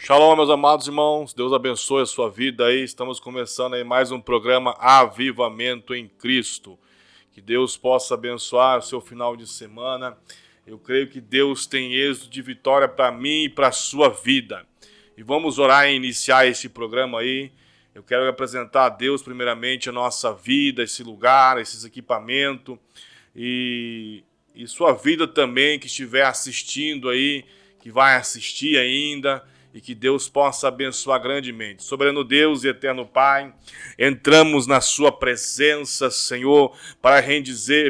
Shalom, meus amados irmãos, Deus abençoe a sua vida aí, estamos começando aí mais um programa Avivamento em Cristo, que Deus possa abençoar o seu final de semana. Eu creio que Deus tem êxito de vitória para mim e para a sua vida, e vamos orar e iniciar esse programa aí. Eu quero apresentar a Deus primeiramente a nossa vida, esse lugar, esses equipamentos, e sua vida também que estiver assistindo aí, que vai assistir ainda, e que Deus possa abençoar grandemente. Soberano Deus e eterno Pai, entramos na sua presença, Senhor, para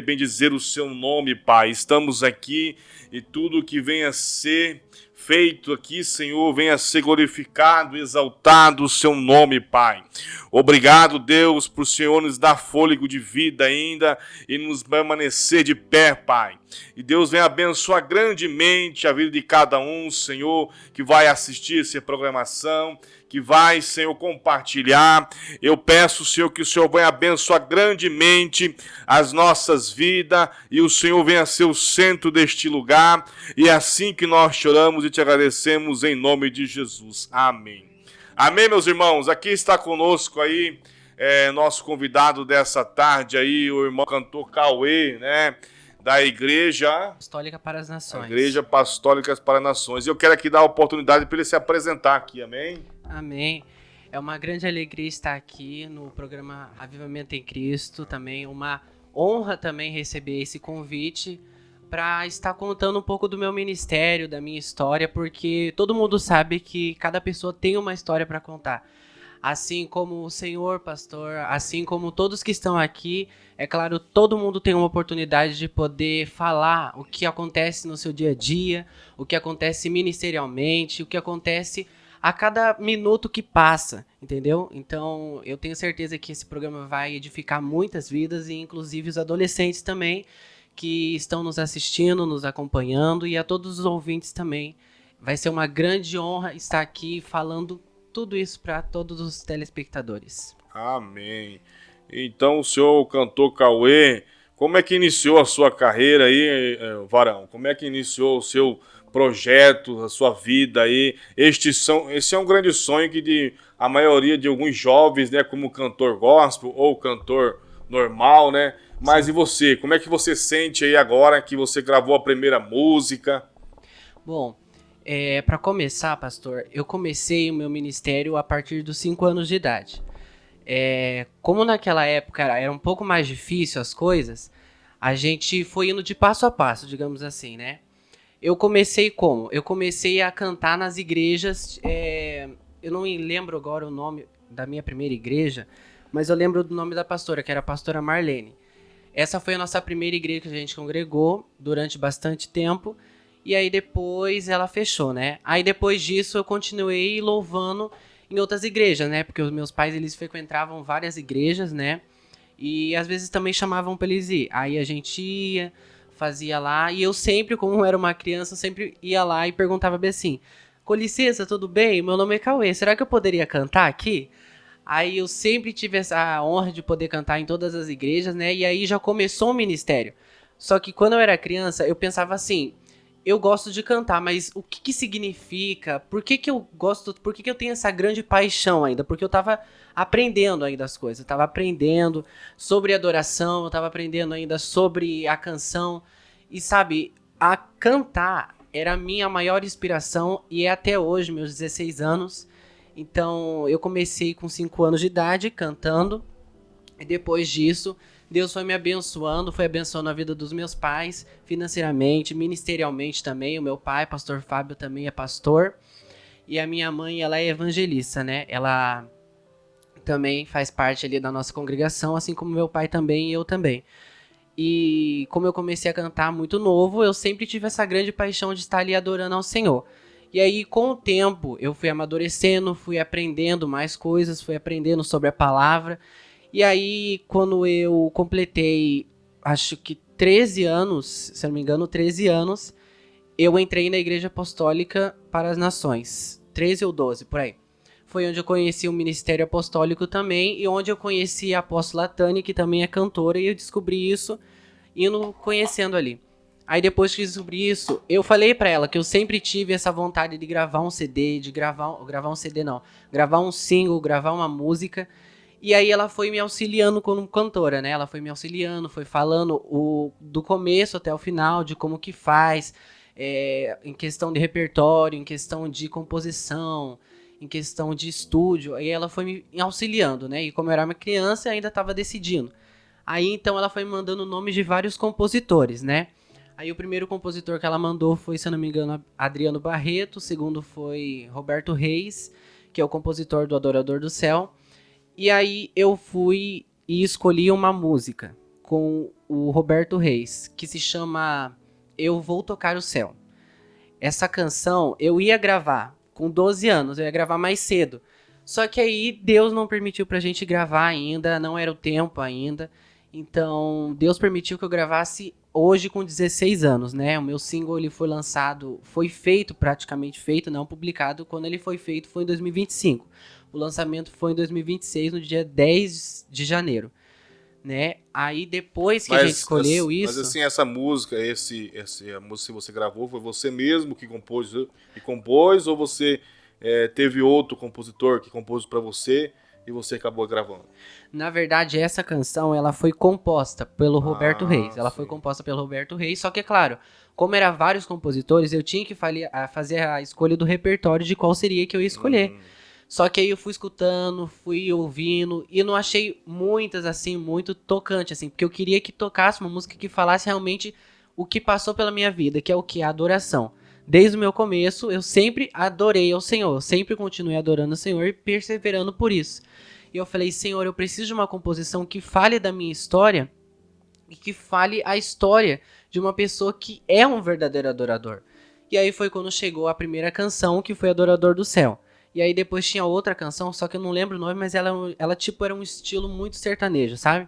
bendizer o seu nome, Pai. Estamos aqui e tudo que venha a ser feito aqui, Senhor, venha a ser glorificado, exaltado o seu nome, Pai. Obrigado, Deus, por o Senhor nos dar fôlego de vida ainda e nos permanecer de pé, Pai. E Deus venha abençoar grandemente a vida de cada um, Senhor, que vai assistir essa programação, que vai, Senhor, compartilhar. Eu peço, Senhor, que o Senhor venha abençoar grandemente as nossas vidas e o Senhor venha ser o centro deste lugar. E é assim que nós choramos e te agradecemos em nome de Jesus. Amém. Amém, meus irmãos. Aqui está conosco aí nosso convidado dessa tarde aí, o irmão cantor Cauê, né? Da Igreja Apostólica para as Nações. Igreja Apostólica para as Nações. E eu quero aqui dar a oportunidade para ele se apresentar aqui, amém? Amém. É uma grande alegria estar aqui no programa Avivamento em Cristo, também uma honra também receber esse convite para estar contando um pouco do meu ministério, da minha história, porque todo mundo sabe que cada pessoa tem uma história para contar. Assim como o senhor pastor, assim como todos que estão aqui, é claro, todo mundo tem uma oportunidade de poder falar o que acontece no seu dia a dia, o que acontece ministerialmente, o que acontece a cada minuto que passa, entendeu? Então, eu tenho certeza que esse programa vai edificar muitas vidas e inclusive os adolescentes também que estão nos assistindo, nos acompanhando, e a todos os ouvintes também. Vai ser uma grande honra estar aqui falando tudo isso para todos os telespectadores. Amém. Então, o senhor cantor Cauê, como é que iniciou a sua carreira aí, varão? Como é que iniciou o seu projeto, a sua vida aí? Esse é um grande sonho que a maioria de alguns jovens, né, como cantor gospel ou cantor normal, né? Mas Sim. E você? Como é que você sente aí agora que você gravou a primeira música? Bom, para começar, pastor, eu comecei o meu ministério a partir dos 5 anos de idade. Como naquela época era um pouco mais difícil as coisas, a gente foi indo de passo a passo, digamos assim, né? Eu comecei como? Eu comecei a cantar nas igrejas, eu não me lembro agora o nome da minha primeira igreja, mas eu lembro do nome da pastora, que era a pastora Marlene. Essa foi a nossa primeira igreja que a gente congregou durante bastante tempo, e aí depois ela fechou, né? Aí depois disso eu continuei louvando em outras igrejas, né? Porque os meus pais, eles frequentavam várias igrejas, né? E às vezes também chamavam pra eles ir. Aí a gente ia, fazia lá, e eu sempre, como eu era uma criança, eu sempre ia lá e perguntava bem assim: com licença, tudo bem? Meu nome é Cauê, será que eu poderia cantar aqui? Aí eu sempre tive essa honra de poder cantar em todas as igrejas, né? E aí já começou o ministério. Só que quando eu era criança, eu pensava assim: eu gosto de cantar, mas o que significa? Por que eu gosto? Por que eu tenho essa grande paixão ainda? Porque eu tava aprendendo ainda as coisas. Eu tava aprendendo sobre adoração, eu tava aprendendo ainda sobre a canção. E sabe, a cantar era a minha maior inspiração e é até hoje, meus 16 anos. Então, eu comecei com 5 anos de idade cantando. E depois disso, Deus foi me abençoando, foi abençoando a vida dos meus pais, financeiramente, ministerialmente também. O meu pai, pastor Fábio, também é pastor. E a minha mãe, ela é evangelista, né? Ela também faz parte ali da nossa congregação, assim como meu pai também e eu também. E como eu comecei a cantar muito novo, eu sempre tive essa grande paixão de estar ali adorando ao Senhor. E aí, com o tempo, eu fui amadurecendo, fui aprendendo mais coisas, fui aprendendo sobre a palavra. E aí, quando eu completei, acho que 13 anos, se eu não me engano, 13 anos, eu entrei na Igreja Apostólica para as Nações. 13 ou 12, por aí. Foi onde eu conheci o Ministério Apostólico também e onde eu conheci a apóstola Tânia, que também é cantora, e eu descobri isso indo conhecendo ali. Aí depois que descobri isso, eu falei pra ela que eu sempre tive essa vontade de gravar um CD, de gravar um CD não, gravar um single, gravar uma música. E aí ela foi me auxiliando como cantora, né? Ela foi me auxiliando, foi falando do começo até o final, de como que faz, em questão de repertório, em questão de composição, em questão de estúdio. Aí ela foi me auxiliando, né? E como eu era uma criança, eu ainda estava decidindo. Aí então ela foi me mandando nomes de vários compositores, né? Aí o primeiro compositor que ela mandou foi, se eu não me engano, Adriano Barreto. O segundo foi Roberto Reis, que é o compositor do Adorador do Céu. E aí eu fui e escolhi uma música com o Roberto Reis, que se chama Eu Vou Tocar o Céu. Essa canção eu ia gravar com 12 anos, eu ia gravar mais cedo. Só que aí Deus não permitiu pra gente gravar ainda, não era o tempo ainda. Então Deus permitiu que eu gravasse hoje com 16 anos, né? O meu single ele foi lançado, foi feito, praticamente feito, não publicado. Quando ele foi feito foi em 2025. O lançamento foi em 2026, no dia 10 de janeiro, né? Aí depois que a gente escolheu isso... Mas assim, essa música, a música que você gravou, foi você mesmo que compôs ou você teve outro compositor que compôs para você e você acabou gravando? Na verdade, essa canção ela foi composta pelo Roberto Reis. Ela sim. foi composta pelo Roberto Reis, só que é claro, como eram vários compositores, eu tinha que fazer a escolha do repertório de qual seria que eu ia escolher. Só que aí eu fui escutando, fui ouvindo e não achei muitas assim, muito tocante assim, porque eu queria que tocasse uma música que falasse realmente o que passou pela minha vida, que é o que? A adoração. Desde o meu começo, eu sempre adorei ao Senhor, eu sempre continuei adorando o Senhor e perseverando por isso. E eu falei, Senhor, eu preciso de uma composição que fale da minha história e que fale a história de uma pessoa que é um verdadeiro adorador. E aí foi quando chegou a primeira canção, que foi Adorador do Céu. E aí depois tinha outra canção, só que eu não lembro o nome, mas ela tipo era um estilo muito sertanejo, sabe?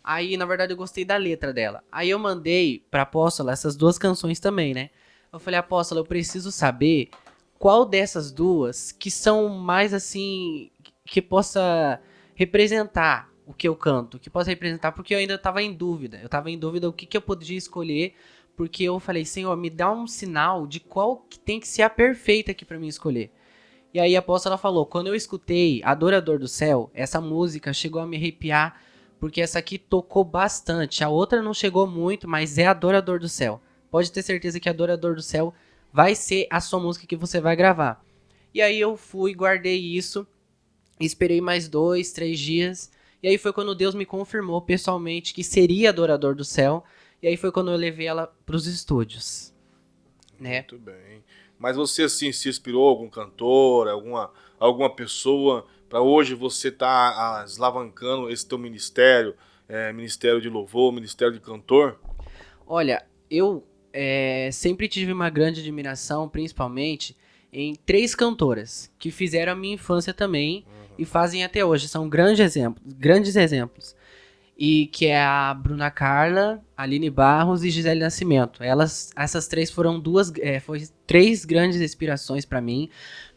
Aí, na verdade, eu gostei da letra dela. Aí eu mandei pra Apóstola essas duas canções também, né? Eu falei, Apóstola, eu preciso saber qual dessas duas que são mais assim, que possa representar o que eu canto, que possa representar, porque eu ainda tava em dúvida. Eu tava em dúvida o que eu podia escolher, porque eu falei, Senhor, me dá um sinal de qual que tem que ser a perfeita aqui pra mim escolher. E aí a apóstola falou, quando eu escutei Adorador do Céu, essa música chegou a me arrepiar, porque essa aqui tocou bastante. A outra não chegou muito, mas é Adorador do Céu. Pode ter certeza que Adorador do Céu vai ser a sua música que você vai gravar. E aí eu fui, guardei isso, esperei mais 2, 3 dias, e aí foi quando Deus me confirmou pessoalmente que seria Adorador do Céu, e aí foi quando eu levei ela pros estúdios, né? Muito bem. Mas você, assim, se inspirou algum cantor, alguma pessoa, para hoje você tá deslavancando esse teu ministério, ministério de louvor, ministério de cantor? Olha, eu sempre tive uma grande admiração, principalmente, em 3 cantoras, que fizeram a minha infância também, e fazem até hoje, são grandes exemplos. E que é a Bruna Carla, Aline Barros e Gisele Nascimento. Essas 3 foram foi 3 grandes inspirações para mim,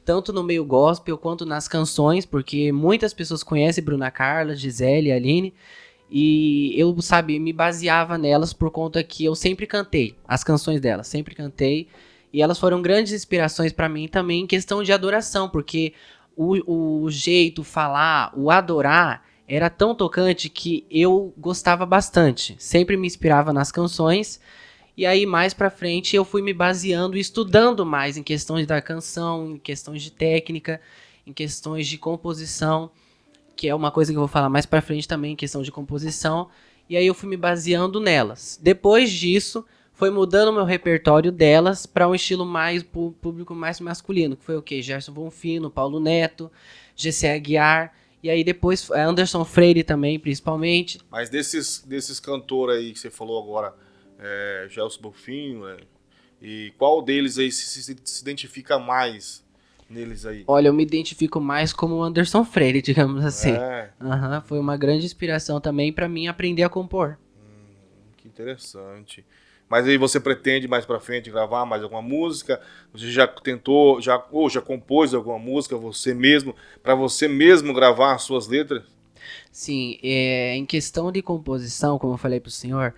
tanto no meio gospel quanto nas canções, porque muitas pessoas conhecem Bruna Carla, Gisele e Aline, e eu, sabe, me baseava nelas por conta que eu sempre cantei as canções delas, sempre cantei, e elas foram grandes inspirações para mim também em questão de adoração, porque o jeito, falar, o adorar era tão tocante que eu gostava bastante. Sempre me inspirava nas canções. E aí, mais pra frente, eu fui me baseando e estudando mais em questões da canção, em questões de técnica, em questões de composição, que é uma coisa que eu vou falar mais pra frente também, em questão de composição. E aí eu fui me baseando nelas. Depois disso, foi mudando o meu repertório delas para um estilo mais público mais masculino, que foi o quê? Gerson Bonfino, Paulo Neto, GC Aguiar, e aí depois Anderson Freire também, principalmente. Mas desses cantores aí que você falou agora, Gelson Bonfim, e qual deles aí se identifica mais neles aí? Olha, eu me identifico mais como o Anderson Freire, digamos assim. É, Foi uma grande inspiração também para mim aprender a compor. que interessante. Mas aí você pretende mais pra frente gravar mais alguma música? Você já tentou, já compôs alguma música você mesmo, pra você mesmo gravar as suas letras? Sim, em questão de composição, como eu falei pro senhor,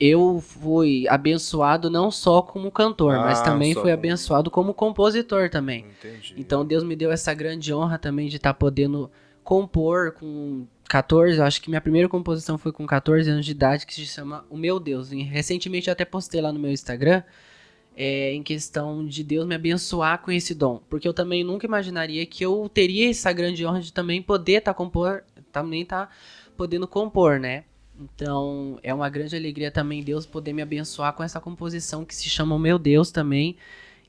eu fui abençoado não só como cantor, mas também fui abençoado como compositor também. Entendi. Então Deus me deu essa grande honra também de estar podendo compor com 14, eu acho que minha primeira composição foi com 14 anos de idade, que se chama O Meu Deus. E recentemente eu até postei lá no meu Instagram, em questão de Deus me abençoar com esse dom. Porque eu também nunca imaginaria que eu teria essa grande honra de também poder tá podendo compor, né? Então, é uma grande alegria também Deus poder me abençoar com essa composição que se chama O Meu Deus também.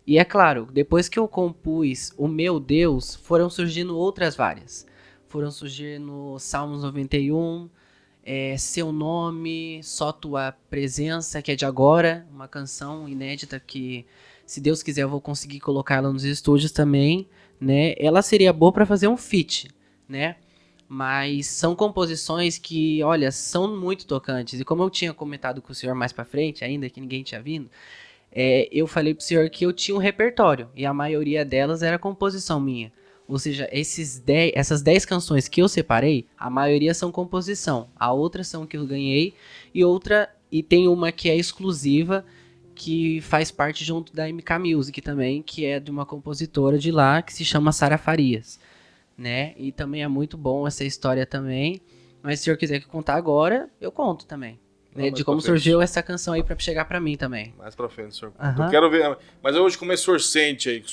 E é claro, depois que eu compus O Meu Deus, foram surgindo outras várias. Foram surgindo Salmos 91, Seu Nome, Só Tua Presença, que é de agora, uma canção inédita que, se Deus quiser, eu vou conseguir colocar ela nos estúdios também, né? Ela seria boa para fazer um feat, né? Mas são composições que, olha, são muito tocantes. E como eu tinha comentado com o senhor mais pra frente, ainda que ninguém tinha vindo, eu falei pro senhor que eu tinha um repertório. E a maioria delas era composição minha. Ou seja, essas 10 canções que eu separei, a maioria são composição. A outra são que eu ganhei. E tem uma que é exclusiva, que faz parte junto da MK Music também, que é de uma compositora de lá, que se chama Sara Farias. Né? E também é muito bom essa história também. Mas se o senhor quiser contar agora, eu conto também. Né? De como surgiu essa canção aí pra chegar pra mim também. Mais pra frente, senhor. Eu quero ver. Mas hoje, como o senhor sente aí? O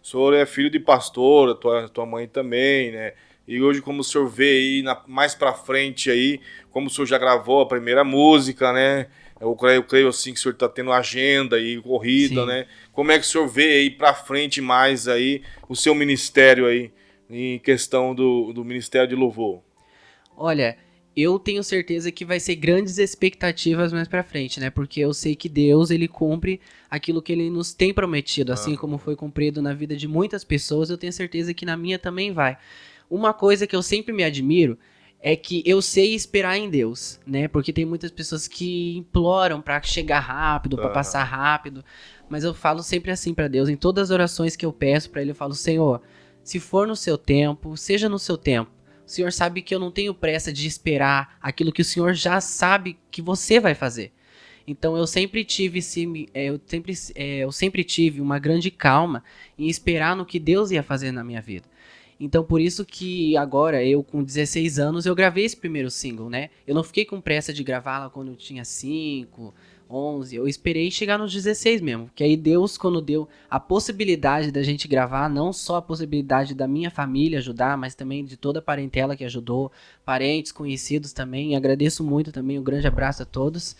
senhor é filho de pastora, tua mãe também, né? E hoje, como o senhor vê aí, mais pra frente aí, como o senhor já gravou a primeira música, né? Eu creio assim que o senhor tá tendo agenda aí, corrida, sim, né? Como é que o senhor vê aí pra frente mais aí o seu ministério aí? Em questão do Ministério de Louvor? Olha, eu tenho certeza que vai ser grandes expectativas mais pra frente, né? Porque eu sei que Deus, ele cumpre aquilo que ele nos tem prometido. Assim como foi cumprido na vida de muitas pessoas, eu tenho certeza que na minha também vai. Uma coisa que eu sempre me admiro é que eu sei esperar em Deus, né? Porque tem muitas pessoas que imploram pra chegar rápido, pra passar rápido. Mas eu falo sempre assim pra Deus. Em todas as orações que eu peço pra ele, eu falo: Senhor, se for no seu tempo, seja no seu tempo. O Senhor sabe que eu não tenho pressa de esperar aquilo que o Senhor já sabe que você vai fazer. Então eu sempre tive uma grande calma em esperar no que Deus ia fazer na minha vida. Então por isso que agora, eu com 16 anos, eu gravei esse primeiro single, né? Eu não fiquei com pressa de gravá-la quando eu tinha 5, 11, eu esperei chegar nos 16 mesmo, que aí Deus, quando deu a possibilidade da gente gravar, não só a possibilidade da minha família ajudar, mas também de toda a parentela que ajudou, parentes, conhecidos também, e agradeço muito também, um grande abraço a todos.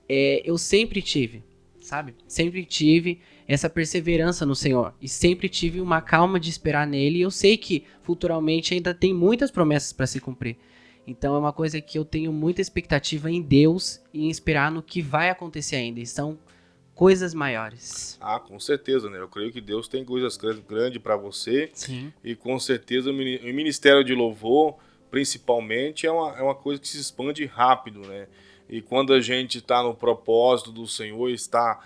Eu sempre tive, sabe? Sempre tive essa perseverança no Senhor, e sempre tive uma calma de esperar nele, e eu sei que futuramente ainda tem muitas promessas para se cumprir. Então é uma coisa que eu tenho muita expectativa em Deus e em esperar no que vai acontecer ainda. E são coisas maiores. Ah, com certeza, né? Eu creio que Deus tem coisas grandes para você. Sim. E com certeza o Ministério de Louvor, principalmente, é uma coisa que se expande rápido, né? E quando a gente está no propósito do Senhor, está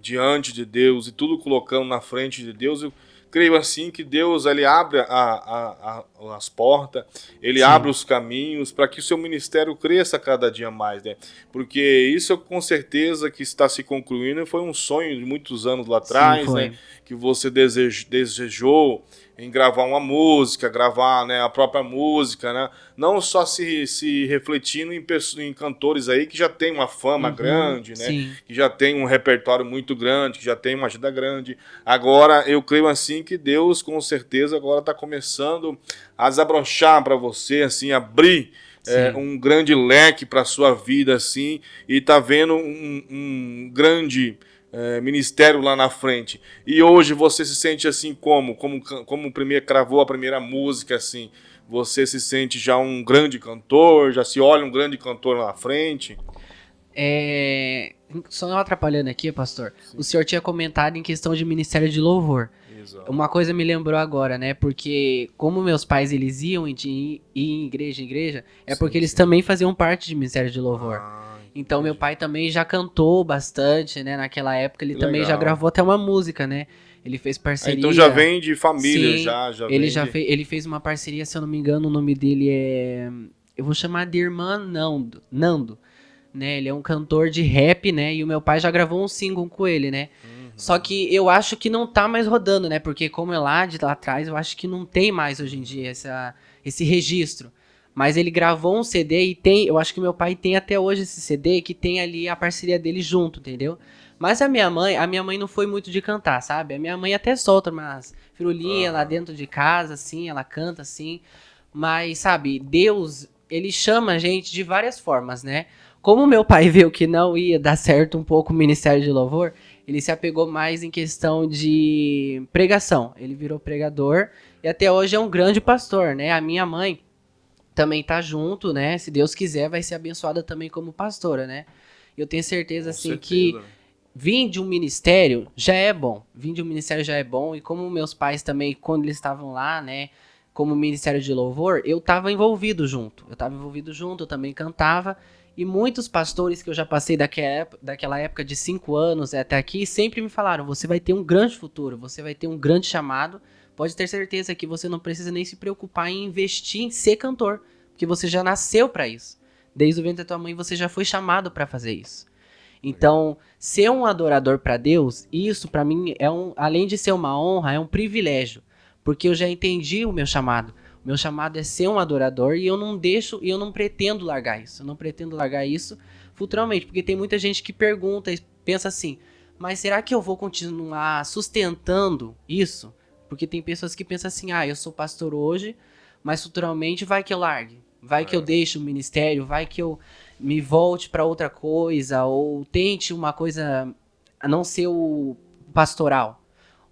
diante de Deus e tudo colocando na frente de Deus, eu creio assim que Deus, ele abre as portas, ele, sim, abre os caminhos para que o seu ministério cresça cada dia mais, né? Porque isso com certeza que está se concluindo, foi um sonho de muitos anos lá atrás, sim, né? Que você desejou em gravar uma música, gravar, né, a própria música, né? Não só se refletindo em cantores aí que já tem uma fama grande, né? Sim. Que já tem um repertório muito grande, que já tem uma agenda grande. Agora, eu creio assim que Deus, com certeza, agora está começando a desabrochar para você, assim, abrir um grande leque para sua vida, assim, e tá vendo um grande ministério lá na frente. E hoje você se sente assim como primeiro cravou a primeira música, assim, você se sente já um grande cantor, já se olha um grande cantor lá na frente? Só não atrapalhando aqui, pastor, sim, o senhor tinha comentado em questão de Ministério de Louvor. Exato. Uma coisa me lembrou agora, né? Porque como meus pais, eles iam ir em igreja, porque eles também faziam parte de Ministério de Louvor. Então, meu pai também já cantou bastante, né? Naquela época, ele também já gravou até uma música, né? Ele fez parceria... Então já vem de família, sim, ele fez uma parceria, se eu não me engano, o nome dele eu vou chamar de irmã Nando, né? Ele é um cantor de rap, né? E o meu pai já gravou um single com ele, né? Só que eu acho que não tá mais rodando, né? Porque como é lá de lá atrás, eu acho que não tem mais hoje em dia esse registro. Mas ele gravou um CD e tem, eu acho que meu pai tem até hoje esse CD que tem ali a parceria dele junto, entendeu? Mas a minha mãe não foi muito de cantar, sabe? A minha mãe até solta umas firulinhas lá dentro de casa, assim, ela canta assim. Mas, sabe, Deus, ele chama a gente de várias formas, né? Como meu pai viu que não ia dar certo um pouco o ministério de louvor, ele se apegou mais em questão de pregação. Ele virou pregador e até hoje é um grande pastor, né? A minha mãe também tá junto, né? Se Deus quiser, vai ser abençoada também como pastora, né? Eu tenho certeza, assim, que vir de um ministério já é bom. Vir de um ministério já é bom. E como meus pais também, quando eles estavam lá, né? Como ministério de louvor, eu tava envolvido junto. Eu também cantava. E muitos pastores que eu já passei daquela época de 5 anos até aqui, sempre me falaram, você vai ter um grande futuro, você vai ter um grande chamado. Pode ter certeza que você não precisa nem se preocupar em investir em ser cantor, porque você já nasceu para isso. Desde o ventre da tua mãe você já foi chamado para fazer isso. Então, ser um adorador para Deus, isso para mim além de ser uma honra, é um privilégio, porque eu já entendi o meu chamado. O meu chamado é ser um adorador e eu não pretendo largar isso. Eu não pretendo largar isso futuramente, porque tem muita gente que pergunta e pensa assim: mas será que eu vou continuar sustentando isso? Porque tem pessoas que pensam assim: eu sou pastor hoje, mas futuramente vai que eu largue, vai que eu deixe o ministério, vai que eu me volte para outra coisa, ou tente uma coisa a não ser o pastoral.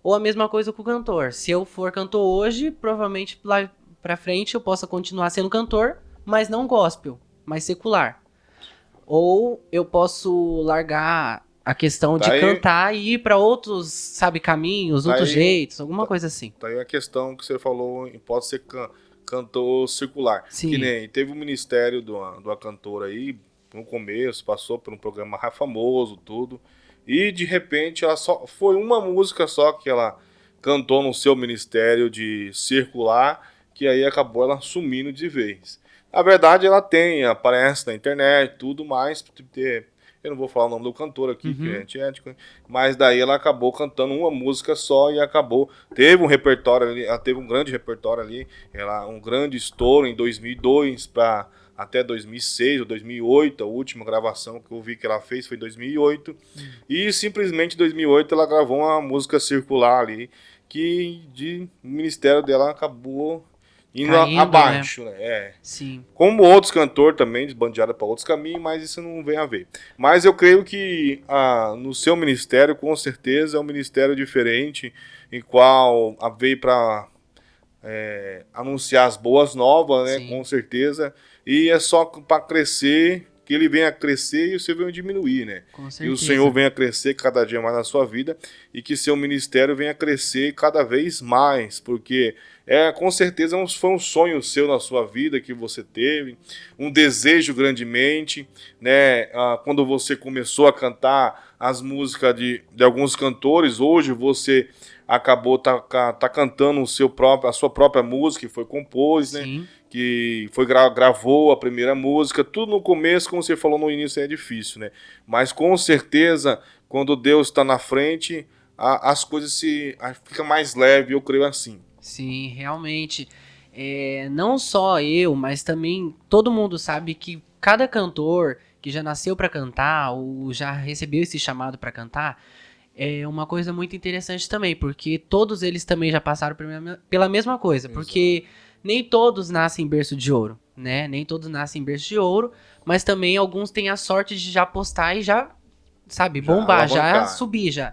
Ou a mesma coisa com o cantor. Se eu for cantor hoje, provavelmente lá pra frente eu possa continuar sendo cantor, mas não gospel, mas secular. Ou eu posso largar a questão de cantar e ir para outros, sabe, caminhos, outros jeitos, alguma coisa assim. Tá aí a questão que você falou, pode ser cantor circular. Sim. Que nem teve um ministério de uma cantora aí, no começo, passou por um programa famoso, tudo. E de repente ela só foi uma música só que ela cantou no seu ministério de circular, que aí acabou ela sumindo de vez. Na verdade ela aparece na internet, tudo mais, eu não vou falar o nome do cantor aqui, que é antiético, mas daí ela acabou cantando uma música só e teve um repertório ali, ela teve um grande repertório ali, um grande estouro em 2002 para até 2006 ou 2008, a última gravação que eu vi que ela fez foi em 2008, e simplesmente em 2008 ela gravou uma música circular ali, que o ministério dela acabou indo abaixo, né? Sim. Como outros cantores também, desbandearam para outros caminhos, mas isso não vem a ver. Mas eu creio que no seu ministério, com certeza, é um ministério diferente, em qual veio para anunciar as boas novas, né? Sim. Com certeza. E é só para crescer, que ele venha a crescer e o Senhor venha a diminuir, né? Com certeza. E o Senhor venha a crescer cada dia mais na sua vida e que seu ministério venha a crescer cada vez mais, porque com certeza foi um sonho seu na sua vida que você teve, um desejo grandemente, né? Quando você começou a cantar as músicas de alguns cantores, hoje você acabou tá cantando a sua própria música, que foi compôs, né? Sim. Que gravou a primeira música, tudo no começo, como você falou no início, é difícil, né? Mas com certeza, quando Deus está na frente, as coisas ficam mais leves, eu creio assim. Sim, realmente. Não só eu, mas também todo mundo sabe que cada cantor que já nasceu para cantar ou já recebeu esse chamado para cantar é uma coisa muito interessante também, porque todos eles também já passaram pela mesma coisa. Exato. Porque nem todos nascem em berço de ouro, né? Nem todos nascem em berço de ouro, mas também alguns têm a sorte de já postar e já, sabe, bombar, já subir já.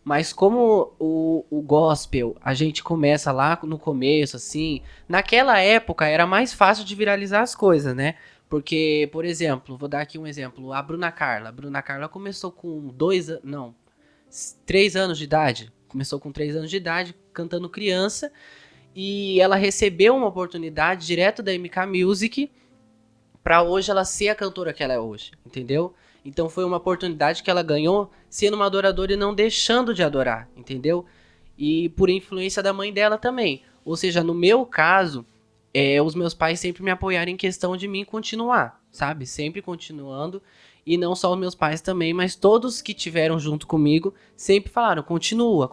Mas como o gospel, a gente começa lá no começo, assim, naquela época era mais fácil de viralizar as coisas, né? Porque, por exemplo, vou dar aqui um exemplo, a Bruna Carla. A Bruna Carla começou com 3 anos de idade. Começou com 3 anos de idade, cantando criança. E ela recebeu uma oportunidade direto da MK Music pra hoje ela ser a cantora que ela é hoje, entendeu? Então foi uma oportunidade que ela ganhou sendo uma adoradora e não deixando de adorar, entendeu? E por influência da mãe dela também. Ou seja, no meu caso, os meus pais sempre me apoiaram em questão de mim continuar, sabe? Sempre continuando. E não só os meus pais também, mas todos que tiveram junto comigo sempre falaram, continua,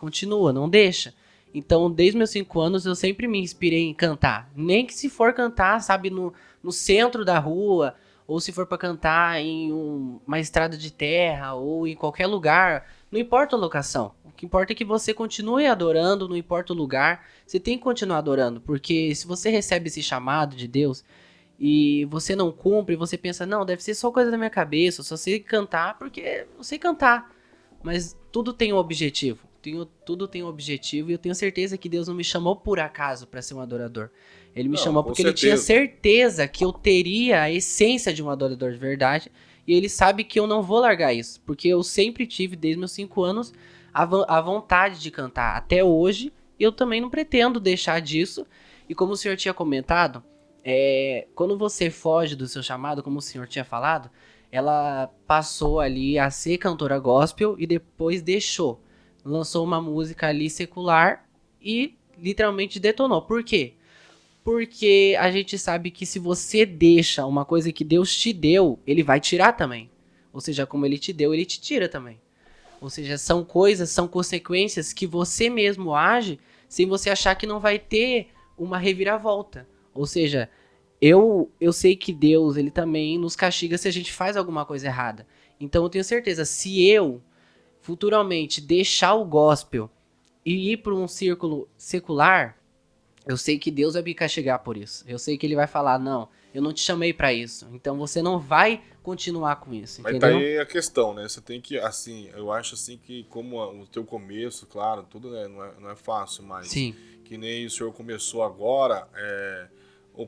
não deixa. Então, desde meus 5 anos, eu sempre me inspirei em cantar. Nem que se for cantar, sabe, no centro da rua, ou se for para cantar em uma estrada de terra, ou em qualquer lugar, não importa a locação. O que importa é que você continue adorando, não importa o lugar, você tem que continuar adorando, porque se você recebe esse chamado de Deus e você não cumpre, você pensa, não, deve ser só coisa da minha cabeça, eu só sei cantar porque eu sei cantar. Mas tudo tem um objetivo, tudo tem um objetivo, e eu tenho certeza que Deus não me chamou por acaso para ser um adorador. Ele me chamou porque ele tinha certeza que eu teria a essência de um adorador de verdade, e ele sabe que eu não vou largar isso, porque eu sempre tive, desde meus 5 anos, a vontade de cantar. Até hoje, eu também não pretendo deixar disso, e como o senhor tinha comentado, quando você foge do seu chamado, como o senhor tinha falado, ela passou ali a ser cantora gospel e depois deixou. Lançou uma música ali secular e literalmente detonou. Por quê? Porque a gente sabe que se você deixa uma coisa que Deus te deu, ele vai tirar também. Ou seja, como ele te deu, ele te tira também. Ou seja, são coisas, são consequências que você mesmo age sem você achar que não vai ter uma reviravolta. Ou seja, eu sei que Deus, ele também nos castiga se a gente faz alguma coisa errada. Então eu tenho certeza, se eu futuramente deixar o gospel e ir para um círculo secular, eu sei que Deus vai me castigar por isso. Eu sei que ele vai falar, não, eu não te chamei para isso. Então você não vai continuar com isso, mas entendeu? Mas tá aí a questão, né? Você tem que, assim, eu acho assim que como o teu começo, claro, tudo né, não é fácil, mas Sim. Que nem o senhor começou agora,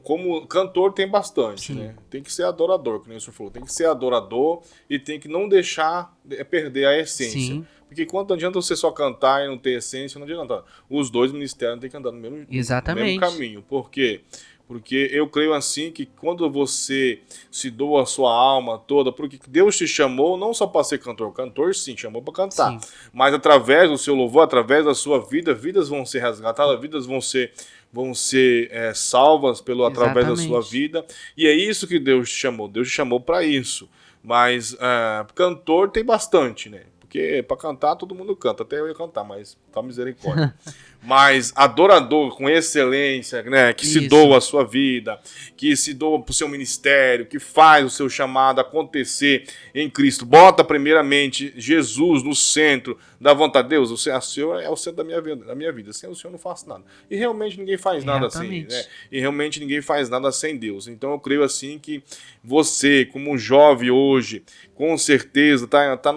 como cantor tem bastante, Sim. né? Tem que ser adorador, que nem o senhor falou. Tem que ser adorador e tem que não deixar perder a essência. Sim. Porque quanto adianta você só cantar e não ter essência, não adianta. Os dois ministérios têm que andar no mesmo caminho. Por quê? Porque eu creio assim que quando você se doa a sua alma toda, porque Deus te chamou não só para ser cantor, cantor sim, chamou para cantar, sim, mas através do seu louvor, através da sua vida, vidas vão ser resgatadas, vidas vão ser salvas através da sua vida, e é isso que Deus te chamou. Deus te chamou para isso. Mas cantor tem bastante, né? Porque para cantar todo mundo canta, até eu ia cantar, mas tá misericórdia. Mas adorador com excelência, né, que se doa a sua vida, que se doa pro seu ministério, que faz o seu chamado acontecer em Cristo. Bota primeiramente Jesus no centro da vontade de Deus. O Senhor é o centro da minha vida. Sem o Senhor eu não faço nada. E realmente ninguém faz nada sem, né? E realmente ninguém faz nada sem Deus. Então eu creio assim que você, como um jovem hoje, com certeza tá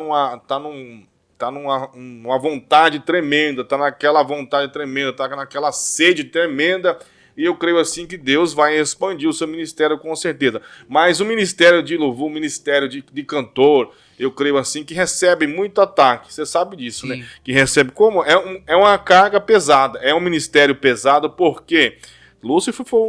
numa vontade tremenda, tá naquela vontade tremenda, tá naquela sede tremenda, e eu creio assim que Deus vai expandir o seu ministério com certeza. Mas o ministério de louvor, o ministério de cantor, eu creio assim que recebe muito ataque, você sabe disso, sim, né? Que recebe como? É uma carga pesada, é um ministério pesado, porque Lúcifer foi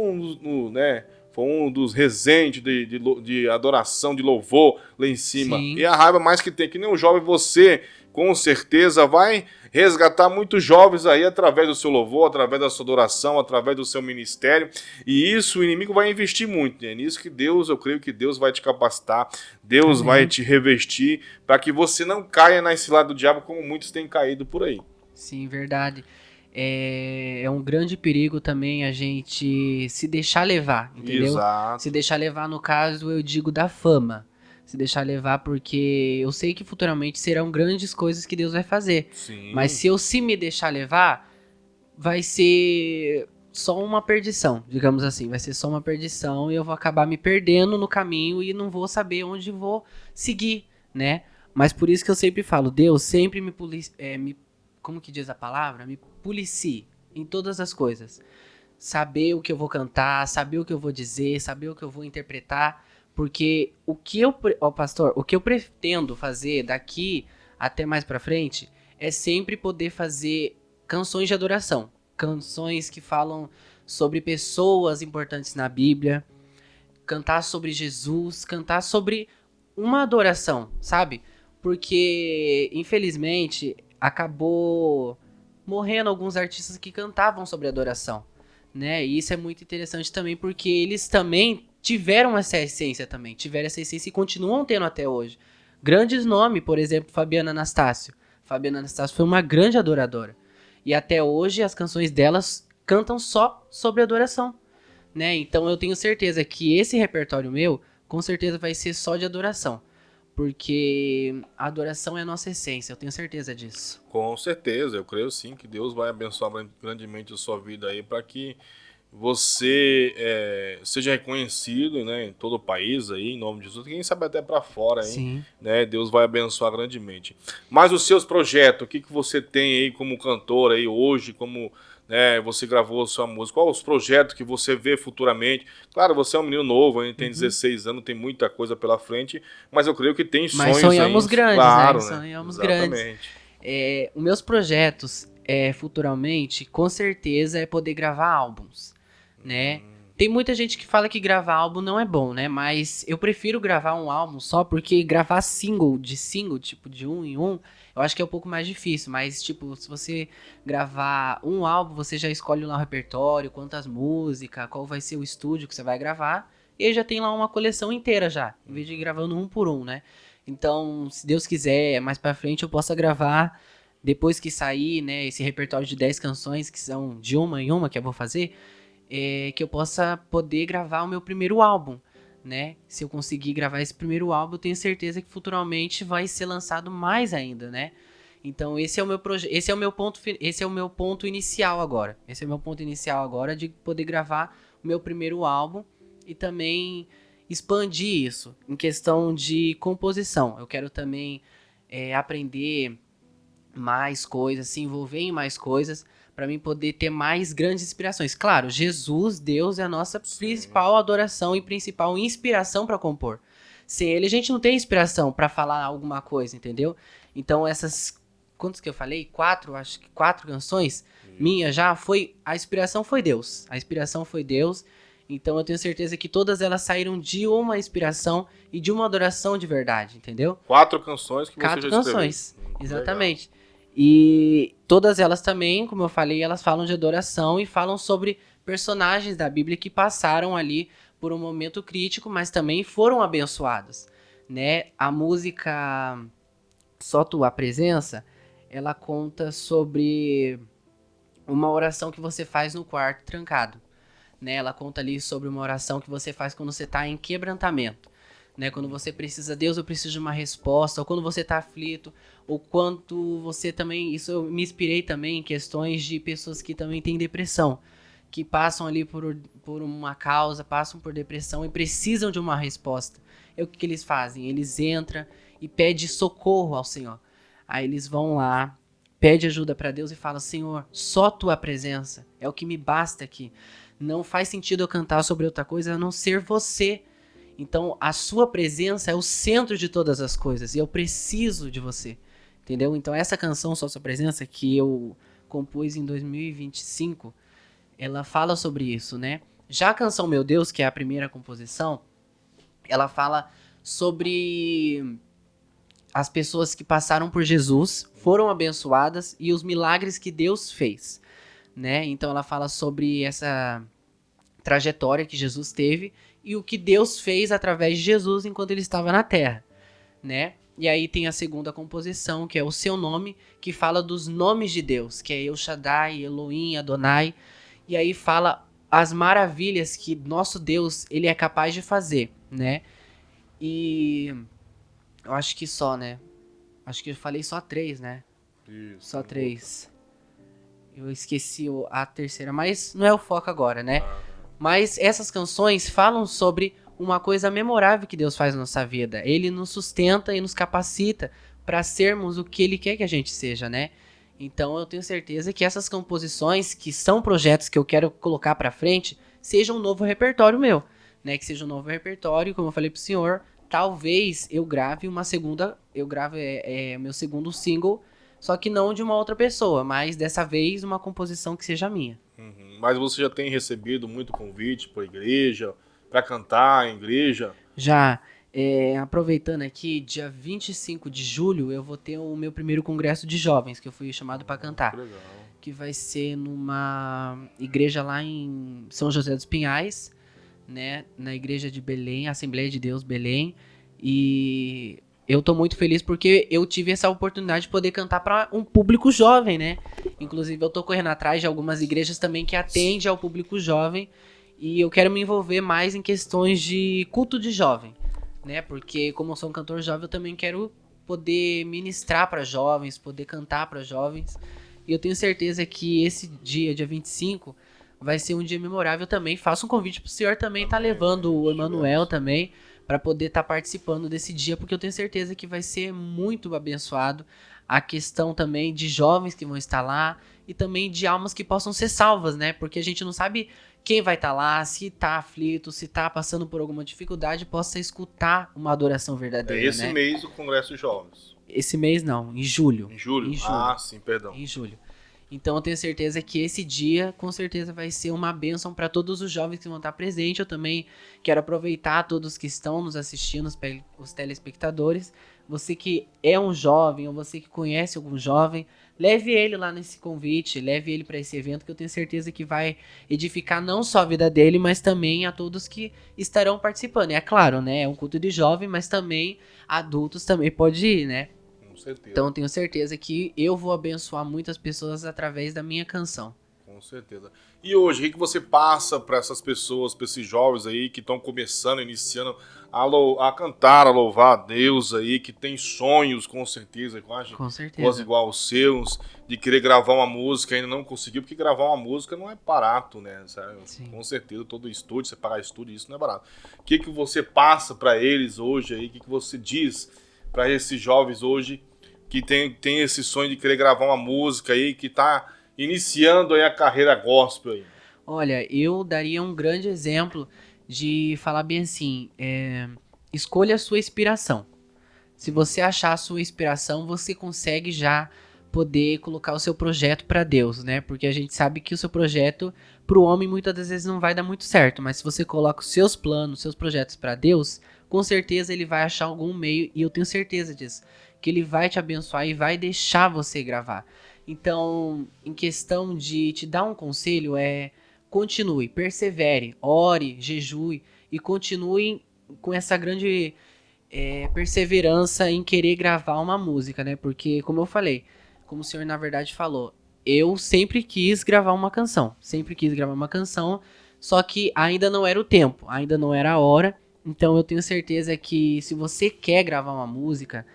foi um dos regentes de adoração, de louvor lá em cima. Sim. E a raiva mais que tem, que nem um jovem, você com certeza vai resgatar muitos jovens aí através do seu louvor, através da sua adoração, através do seu ministério. E isso o inimigo vai investir muito, né? Nisso que eu creio que Deus vai te capacitar, Deus vai te revestir, para que você não caia nesse lado do diabo como muitos têm caído por aí. Sim, verdade. É um grande perigo também a gente se deixar levar, entendeu? Exato. Se deixar levar, no caso, eu digo da fama. Se deixar levar porque eu sei que futuramente serão grandes coisas que Deus vai fazer. Sim. Mas se eu me deixar levar, vai ser só uma perdição, digamos assim. Vai ser só uma perdição e eu vou acabar me perdendo no caminho e não vou saber onde vou seguir, né? Mas por isso que eu sempre falo, Deus sempre como que diz a palavra? Me policie em todas as coisas. Saber o que eu vou cantar, saber o que eu vou dizer, saber o que eu vou interpretar. Porque o que eu pretendo fazer daqui até mais pra frente é sempre poder fazer canções de adoração. Canções que falam sobre pessoas importantes na Bíblia. Cantar sobre Jesus, cantar sobre uma adoração, sabe? Porque, infelizmente, acabou morrendo alguns artistas que cantavam sobre adoração, né? E isso é muito interessante também, porque eles também tiveram essa essência também, tiveram essa essência e continuam tendo até hoje. grandes nomes, por exemplo, Fabiana Anastácio. Fabiana Anastácio foi uma grande adoradora. E até hoje as canções delas cantam só sobre adoração, né? Então eu tenho certeza que esse repertório meu, com certeza vai ser só de adoração. Porque a adoração é a nossa essência, eu tenho certeza disso. Com certeza, eu creio sim que Deus vai abençoar grandemente a sua vida aí para que você seja reconhecido, né, em todo o país aí, em nome de Jesus, quem sabe até para fora, hein, Sim. né, Deus vai abençoar grandemente. Mas os seus projetos, o que que você tem aí como cantor aí hoje, como, né, você gravou a sua música, quais os projetos que você vê futuramente? Claro, você é um menino novo, ainda tem 16 anos, tem muita coisa pela frente, mas eu creio que tem Mas sonhos sonhamos ainda, grandes, né? claro, né, Sonhamos grandes. exatamente. Os meus projetos futuramente, com certeza, é poder gravar álbuns, né? Tem muita gente que fala que gravar álbum não é bom, né? Mas eu prefiro gravar um álbum só porque gravar single, tipo, de um em um, eu acho que é um pouco mais difícil. Mas, tipo, se você gravar um álbum, você já escolhe lá o repertório, quantas músicas, qual vai ser o estúdio que você vai gravar. E aí já tem lá uma coleção inteira já, em vez de ir gravando um por um, né? Então, se Deus quiser, mais pra frente eu possa gravar, depois que sair, né, esse repertório de 10 canções, que são de uma em uma que eu vou fazer, que eu possa poder gravar o meu primeiro álbum, né? Se eu conseguir gravar esse primeiro álbum, eu tenho certeza que futuramente vai ser lançado mais ainda, né? Então esse é o meu esse é o meu ponto, esse é o meu ponto inicial agora. Esse é o meu ponto inicial agora de poder gravar o meu primeiro álbum e também expandir isso em questão de composição. Eu quero também aprender mais coisas, se envolver em mais coisas, para mim poder ter mais grandes inspirações. Claro, Jesus, Deus é a nossa Sim. principal adoração e principal inspiração para compor. Sem ele a gente não tem inspiração para falar alguma coisa, entendeu? Então essas quantos que eu falei? Acho que 4 canções minhas já foi a inspiração foi Deus. A inspiração foi Deus. Então eu tenho certeza que todas elas saíram de uma inspiração e de uma adoração de verdade, entendeu? 4 canções que você já 4 escreveu. canções, Legal. exatamente. E todas elas também, como eu falei, elas falam de adoração e falam sobre personagens da Bíblia que passaram ali por um momento crítico, mas também foram abençoados, né? A música Só Tua Presença, ela conta sobre uma oração que você faz no quarto trancado, né? Ela conta ali sobre uma oração que você faz quando você está em quebrantamento, né? Quando você precisa, Deus, eu preciso de uma resposta, ou quando você está aflito, ou quanto você também, isso eu me inspirei também em questões de pessoas que também têm depressão, que passam ali por uma causa, passam por depressão e precisam de uma resposta. E o que eles fazem? Eles entram e pedem socorro ao Senhor. Aí eles vão lá, pede ajuda para Deus e fala: Senhor, só tua presença é o que me basta aqui. Não faz sentido eu cantar sobre outra coisa a não ser você. Então, a sua presença é o centro de todas as coisas e eu preciso de você. Entendeu? Então, essa canção Só Sua Presença, que eu compus em 2025, ela fala sobre isso, né? Já a canção Meu Deus, que é a primeira composição, ela fala sobre as pessoas que passaram por Jesus, foram abençoadas e os milagres que Deus fez, né? Então ela fala sobre essa trajetória que Jesus teve e o que Deus fez através de Jesus enquanto ele estava na Terra, né? E aí tem a segunda composição, que é o Seu Nome, que fala dos nomes de Deus, que é El Shaddai, Elohim, Adonai, e aí fala as maravilhas que nosso Deus, ele é capaz de fazer, né? E eu acho que só, né? Acho que eu falei só 3, né? Isso, Só tem 3. Eu esqueci a terceira, mas não é o foco agora, né? outra. Mas essas canções falam sobre uma coisa memorável que Deus faz na nossa vida. Ele nos sustenta e nos capacita para sermos o que Ele quer que a gente seja, né? Então eu tenho certeza que essas composições, que são projetos que eu quero colocar para frente, sejam um novo repertório meu, né? Que seja um novo repertório, como eu falei pro senhor, talvez eu grave uma segunda, eu grave meu segundo single, só que não de uma outra pessoa, mas dessa vez uma composição que seja minha. Uhum. Mas você já tem recebido muito convite para igreja, para cantar em igreja? Já aproveitando aqui, dia 25 de julho eu vou ter o meu primeiro congresso de jovens, que eu fui chamado para Que cantar, legal. que vai ser numa igreja lá em São José dos Pinhais, né, na igreja de Belém, Assembleia de Deus Belém, e eu tô muito feliz porque eu tive essa oportunidade de poder cantar para um público jovem, né? Inclusive eu tô correndo atrás de algumas igrejas também que atendem ao público jovem e eu quero me envolver mais em questões de culto de jovem, né? Porque como eu sou um cantor jovem, eu também quero poder ministrar para jovens, poder cantar para jovens. E eu tenho certeza que esse dia 25, vai ser um dia memorável também. Faço um convite pro senhor também estar levando o Emanuel também para poder estar participando desse dia, porque eu tenho certeza que vai ser muito abençoado. A questão também de jovens que vão estar lá e também de almas que possam ser salvas, né? Porque a gente não sabe quem vai estar lá, se tá aflito, se tá passando por alguma dificuldade, possa escutar uma adoração É verdadeira, esse né? mês o Congresso de Jovens. Esse mês não, em julho. Em julho? Em julho. Ah, sim, perdão. Em julho. Então eu tenho certeza que esse dia, com certeza, vai ser uma bênção para todos os jovens que vão estar presentes. Eu também quero aproveitar todos que estão nos assistindo, os telespectadores. Você que é um jovem ou você que conhece algum jovem, leve ele lá nesse convite, leve ele para esse evento que eu tenho certeza que vai edificar não só a vida dele, mas também a todos que estarão participando. E é claro, né? É um culto de jovem, mas também adultos também pode ir, né? Com certeza. Então eu tenho certeza que eu vou abençoar muitas pessoas através da minha canção. Com certeza. E hoje, o que você passa para essas pessoas, para esses jovens aí que estão começando, iniciando a cantar, a louvar a Deus aí, que tem sonhos, com certeza, quase Com certeza. igual aos seus, de querer gravar uma música, ainda não conseguiu, porque gravar uma música não é barato, né? Sim. Com certeza, todo estúdio, você pagar estúdio, isso não é barato. O que você passa para eles hoje aí, o que você diz para esses jovens hoje que tem esse sonho de querer gravar uma música aí, que tá iniciando aí a carreira gospel aí? Olha, eu daria um grande exemplo de falar bem assim, escolha a sua inspiração. Se você achar a sua inspiração, você consegue já poder colocar o seu projeto para Deus, né? Porque a gente sabe que o seu projeto para o homem muitas das vezes não vai dar muito certo, mas se você coloca os seus planos, os seus projetos para Deus, com certeza ele vai achar algum meio, e eu tenho certeza disso, que ele vai te abençoar e vai deixar você gravar. Então, em questão de te dar um conselho, continue, persevere, ore, jejue e continue com essa grande perseverança em querer gravar uma música, né? Porque, como eu falei, como o senhor na verdade falou, eu sempre quis gravar uma canção, só que ainda não era o tempo, ainda não era a hora. Então eu tenho certeza que se você quer gravar uma música,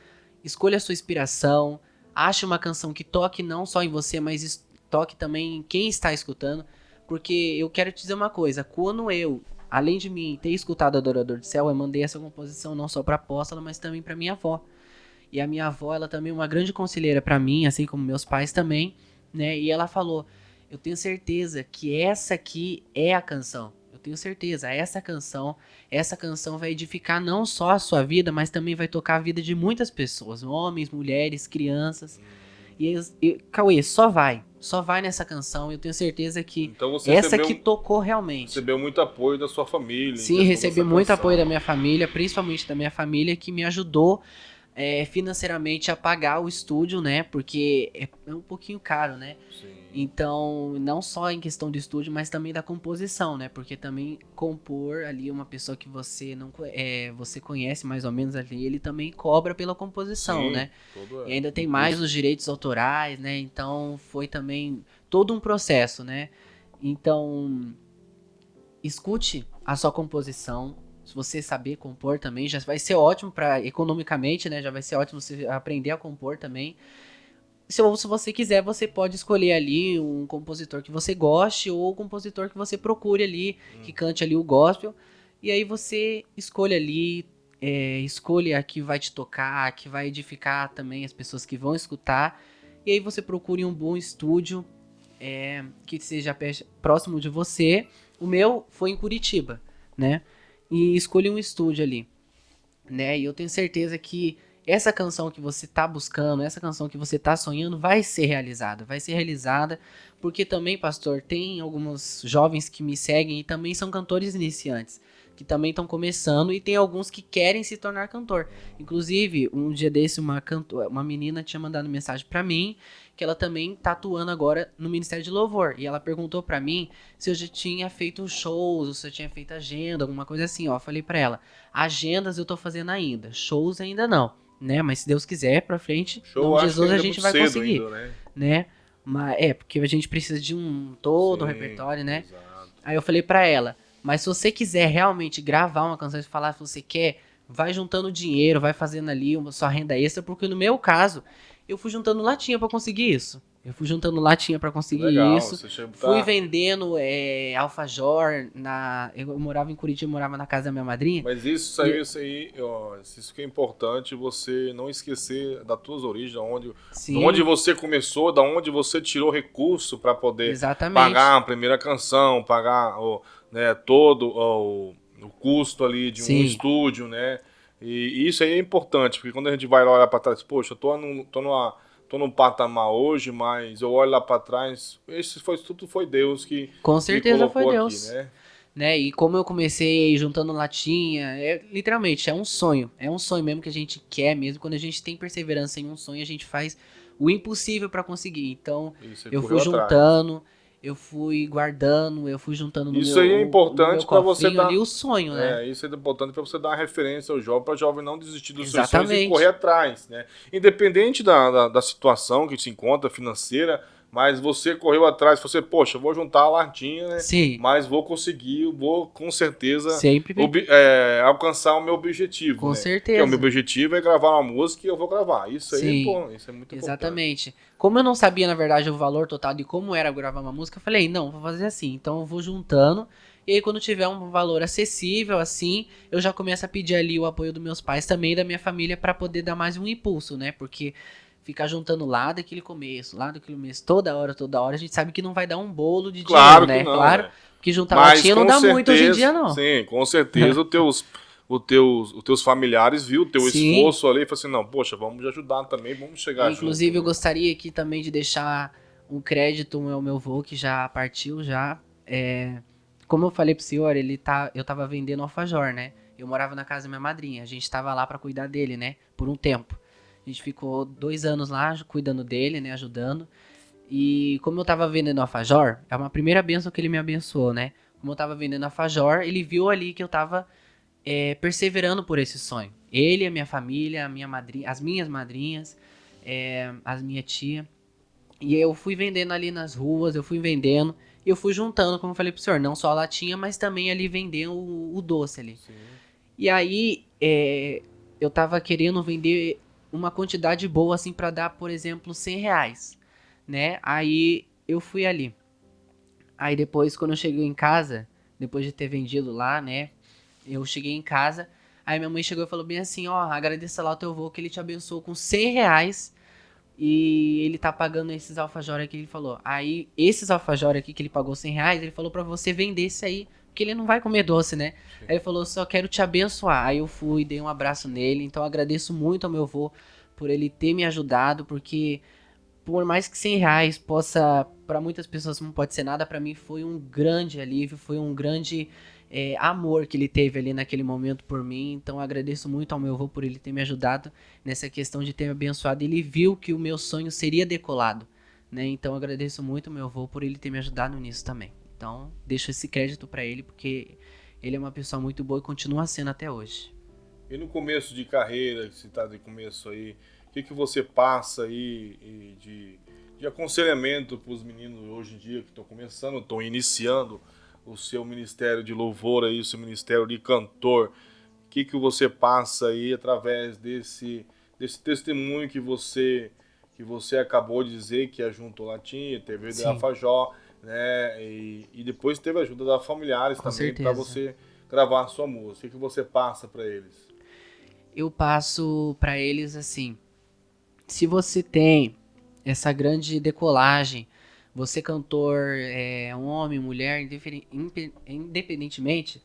escolha a sua inspiração, ache uma canção que toque não só em você, mas toque também em quem está escutando. Porque eu quero te dizer uma coisa, quando eu, além de mim ter escutado Adorador do Céu, eu mandei essa composição não só para a apóstola, mas também para minha avó. E a minha avó, ela também é uma grande conselheira para mim, assim como meus pais também, né? E ela falou: "Eu tenho certeza que essa aqui é a canção. Eu tenho certeza, essa canção vai edificar não só a sua vida, mas também vai tocar a vida de muitas pessoas, homens, mulheres, crianças." Cauê, só vai nessa canção. Eu tenho certeza que Então você essa que tocou realmente. Recebeu muito apoio da sua família. Sim, recebi muito apoio da minha família, principalmente da minha família, que me ajudou financeiramente a pagar o estúdio, né? Porque é um pouquinho caro, né? Sim. Então, não só em questão do estúdio, mas também da composição, né? Porque também compor ali uma pessoa que você não você conhece mais ou menos ali, ele também cobra pela composição, Sim, né? E ainda tem mais os direitos autorais, né? Então, foi também todo um processo, né? Então, escute a sua composição. Se você saber compor também, já vai ser ótimo para economicamente, né? Já vai ser ótimo você aprender a compor também. Se você quiser, você pode escolher ali um compositor que você goste ou um compositor que você procure ali, que cante ali o gospel. E aí você escolhe ali, escolhe a que vai te tocar, a que vai edificar também as pessoas que vão escutar. E aí você procure um bom estúdio que seja próximo de você. O meu foi em Curitiba, né? E escolhi um estúdio ali, né? E eu tenho certeza que essa canção que você tá buscando, essa canção que você tá sonhando vai ser realizada, porque também, pastor, tem alguns jovens que me seguem e também são cantores iniciantes, que também estão começando, e tem alguns que querem se tornar cantor. Inclusive, um dia desse, uma menina tinha mandado mensagem pra mim, que ela também tá atuando agora no Ministério de Louvor, e ela perguntou pra mim se eu já tinha feito shows, ou se eu tinha feito agenda, alguma coisa assim, ó. Eu falei pra ela, agendas eu tô fazendo ainda, shows ainda não. né? Mas se Deus quiser, pra frente, em Show, nome de acho que Jesus, a ainda é gente muito vai cedo conseguir, ainda, né? né? Mas porque a gente precisa de todo o Sim, repertório, né? exato. Aí eu falei pra ela, mas se você quiser realmente gravar uma canção e falar se você quer, vai juntando dinheiro, vai fazendo ali uma sua renda extra, porque no meu caso, eu fui juntando latinha pra conseguir isso. Eu fui juntando latinha pra conseguir Legal, isso. você chega a Fui botar... vendendo alfajor eu morava em Curitiba, morava na casa da minha madrinha. Mas E ó, isso que é importante, você não esquecer das tuas origens, de onde sim, você começou, da onde você tirou recurso para poder exatamente. pagar a primeira canção, pagar né, todo o custo ali de um Sim, estúdio, né? E isso aí é importante, porque quando a gente vai lá olhar para trás, poxa, tô num patamar hoje, mas eu olho lá para trás, tudo foi Deus que com me certeza foi colocou aqui, Deus. né? Né? E como eu comecei juntando latinha, literalmente é um sonho. É um sonho mesmo que a gente quer mesmo. Quando a gente tem perseverança em um sonho, a gente faz o impossível para conseguir. Então, E você eu fui correu atrás. juntando, eu fui guardando, eu fui juntando Isso aí é no meu importante para você cofrinho ali dar. o sonho, né? Isso é importante para você dar uma referência ao jovem, para o jovem não desistir dos seus sonhos e correr Exatamente. atrás, né? Independente da situação que se encontra financeira, mas você correu atrás, você, poxa, eu vou juntar a latinha, né? Sim, Mas vou conseguir, vou com certeza sempre alcançar o meu objetivo, com né? Que é o meu certeza. objetivo é gravar uma música e eu vou gravar. Isso aí é Sim, bom, isso é muito importante. exatamente. Como eu não sabia, na verdade, o valor total de como era gravar uma música, eu falei, não, vou fazer assim. Então eu vou juntando. E aí, quando tiver um valor acessível, assim, eu já começo a pedir ali o apoio dos meus pais também e da minha família para poder dar mais um impulso, né? Porque ficar juntando lá daquele começo, toda hora, a gente sabe que não vai dar um bolo de dinheiro, Claro que né? não, Claro, né? porque juntar Mas latinha não com dá muito hoje em dia, certeza, não. sim, com certeza os teus familiares viu o teu Sim, esforço ali e falaram assim, não, poxa, vamos ajudar também, vamos chegar junto, inclusive, eu né? gostaria aqui também de deixar um crédito ao meu avô, que já partiu já. Como eu falei pro senhor, eu tava vendendo alfajor, né? Eu morava na casa da minha madrinha. A gente tava lá pra cuidar dele, né? Por um tempo. A gente ficou 2 anos lá cuidando dele, né? Ajudando. E como eu tava vendendo alfajor, é uma primeira bênção que ele me abençoou, né? Como eu tava vendendo alfajor, ele viu ali que eu tava perseverando por esse sonho. Ele, a minha família, a minha madrinha, as minhas madrinhas, as minha tia. E eu fui vendendo ali nas ruas, eu fui vendendo. E eu fui juntando, como eu falei pro senhor, não só a latinha, mas também ali vendendo o doce ali. Sim. E aí, eu tava querendo vender uma quantidade boa, assim, pra dar, por exemplo, R$ 100, né? Aí eu fui ali. Aí depois, quando eu cheguei em casa, depois de ter vendido lá, né? Eu cheguei em casa, aí minha mãe chegou e falou bem assim, ó, agradeça lá o teu avô que ele te abençoou com R$ 100 e ele tá pagando esses alfajores aqui, ele falou. Aí, esses alfajores aqui que ele pagou R$ 100, ele falou pra você vender esse aí, porque ele não vai comer doce, né? Sim. Aí ele falou, só quero te abençoar. Aí eu fui, dei um abraço nele, então eu agradeço muito ao meu avô por ele ter me ajudado, porque por mais que R$ 100 possa, para muitas pessoas não pode ser nada, para mim foi um grande alívio, foi um grande amor que ele teve ali naquele momento por mim. Então eu agradeço muito ao meu avô por ele ter me ajudado nessa questão de ter me abençoado. Ele viu que o meu sonho seria decolado, né? Então eu agradeço muito ao meu avô por ele ter me ajudado nisso também. Então deixo esse crédito para ele porque ele é uma pessoa muito boa e continua sendo até hoje. E no começo de carreira, que você tá de começo aí, o que você passa aí de aconselhamento para os meninos hoje em dia que estão começando, estão iniciando o seu ministério de louvor aí, o seu ministério de cantor? O que você passa aí através desse testemunho que você acabou de dizer, que é junto ao Latim, teve da Sim, Fajó, né? E depois teve a ajuda da familiares com também para certeza. você gravar a sua música. O que você passa para eles? Eu passo para eles assim: se você tem essa grande decolagem, você cantor, homem, mulher, independentemente,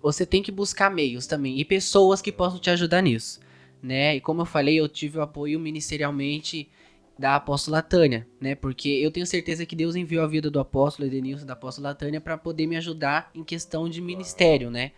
você tem que buscar meios também e pessoas que possam te ajudar nisso, né? E como eu falei, eu tive o apoio ministerialmente da apóstola Tânia, né? Porque eu tenho certeza que Deus enviou a vida do apóstolo Edenilson, da apóstola Tânia, para poder me ajudar em questão de Claro. ministério, né?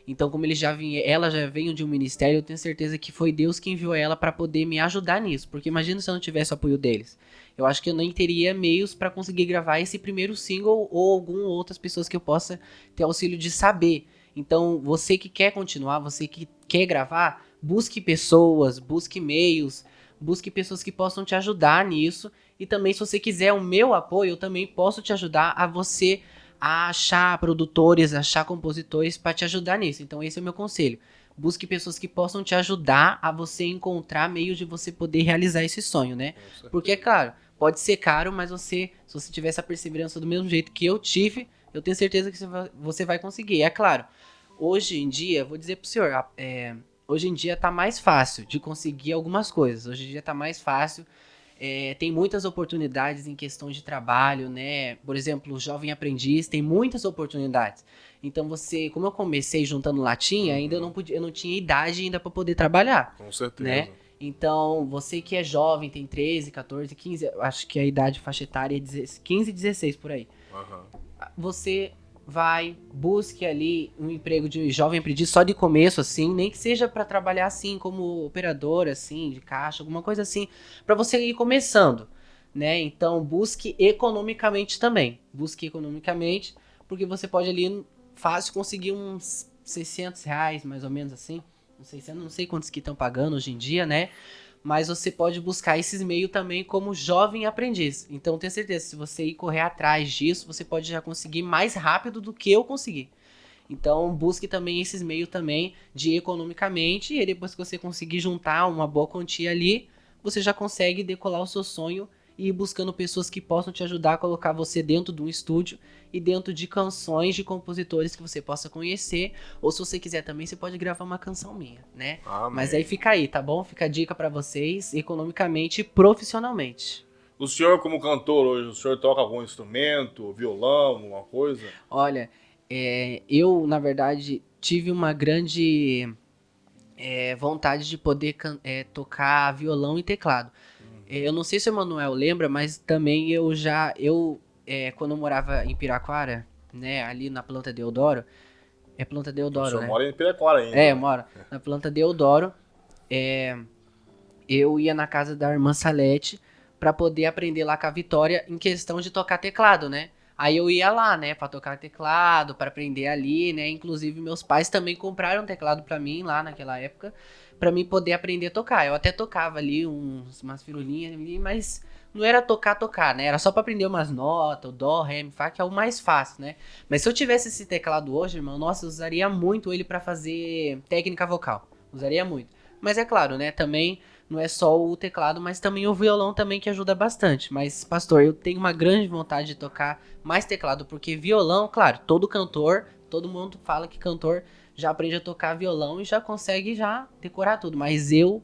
Então, como ela já veio de um ministério, eu tenho certeza que foi Deus que enviou ela para poder me ajudar nisso. Porque imagina se eu não tivesse o apoio deles. Eu acho que eu nem teria meios para conseguir gravar esse primeiro single ou algumas outras pessoas que eu possa ter auxílio de saber. Então, você que quer continuar, você que quer gravar, busque pessoas, busque meios, busque pessoas que possam te ajudar nisso. E também, se você quiser o meu apoio, eu também posso te ajudar a você a achar produtores, achar compositores para te ajudar nisso. Então, esse é o meu conselho. Busque pessoas que possam te ajudar a você encontrar meios de você poder realizar esse sonho, né? Porque, é claro, pode ser caro, mas se você tiver essa perseverança do mesmo jeito que eu tive, eu tenho certeza que você vai conseguir. É claro, hoje em dia, vou dizer pro senhor, hoje em dia tá mais fácil de conseguir algumas coisas. Hoje em dia tá mais fácil. Tem muitas oportunidades em questão de trabalho, né? Por exemplo, o jovem aprendiz tem muitas oportunidades. Então como eu comecei juntando latinha, ainda eu não tinha idade ainda para poder trabalhar, Com certeza. né? Então, você que é jovem, tem 13, 14, 15, acho que a idade faixa etária é 15, 16 por aí. Você vai, busque ali um emprego de jovem aprendiz só de começo, assim, nem que seja para trabalhar assim como operador, assim, de caixa, alguma coisa assim, para você ir começando, né? Então, busque economicamente também. Busque economicamente, porque você pode ali fácil conseguir uns R$ 600, mais ou menos assim. Não sei quantos que estão pagando hoje em dia, né? Mas você pode buscar esses meios também como jovem aprendiz. Então, tenho certeza, se você ir correr atrás disso, você pode já conseguir mais rápido do que eu consegui. Então, busque também esses meios também de economicamente, e depois que você conseguir juntar uma boa quantia ali, você já consegue decolar o seu sonho e ir buscando pessoas que possam te ajudar a colocar você dentro de um estúdio e dentro de canções de compositores que você possa conhecer, ou se você quiser também, você pode gravar uma canção minha, né? Amém. Mas aí fica aí, tá bom? Fica a dica pra vocês, economicamente e profissionalmente. O senhor, como cantor hoje, o senhor toca algum instrumento, violão, alguma coisa? Olha, eu, na verdade, tive uma grande vontade de poder tocar violão e teclado. Eu não sei se o Emanuel lembra, mas também quando eu morava em Piraquara, né, ali na Planta Deodoro, é Planta O Deodoro, senhor né? mora em Piraquara ainda, Eu né? moro na Planta Deodoro. Eu ia na casa da irmã Salete pra poder aprender lá com a Vitória em questão de tocar teclado, né? Aí eu ia lá, né, pra tocar teclado, pra aprender ali, né? Inclusive meus pais também compraram teclado pra mim lá naquela época, pra mim poder aprender a tocar. Eu até tocava ali umas firulinhas ali, mas não era tocar, né? Era só pra aprender umas notas, o dó, ré, mi, fá, que é o mais fácil, né? Mas se eu tivesse esse teclado hoje, irmão, nossa, eu usaria muito ele pra fazer técnica vocal. Usaria muito. Mas é claro, né, também não é só o teclado, mas também o violão também que ajuda bastante. Mas, pastor, eu tenho uma grande vontade de tocar mais teclado, porque violão, claro, todo cantor, todo mundo fala que cantor já aprende a tocar violão e já consegue já decorar tudo. Mas eu,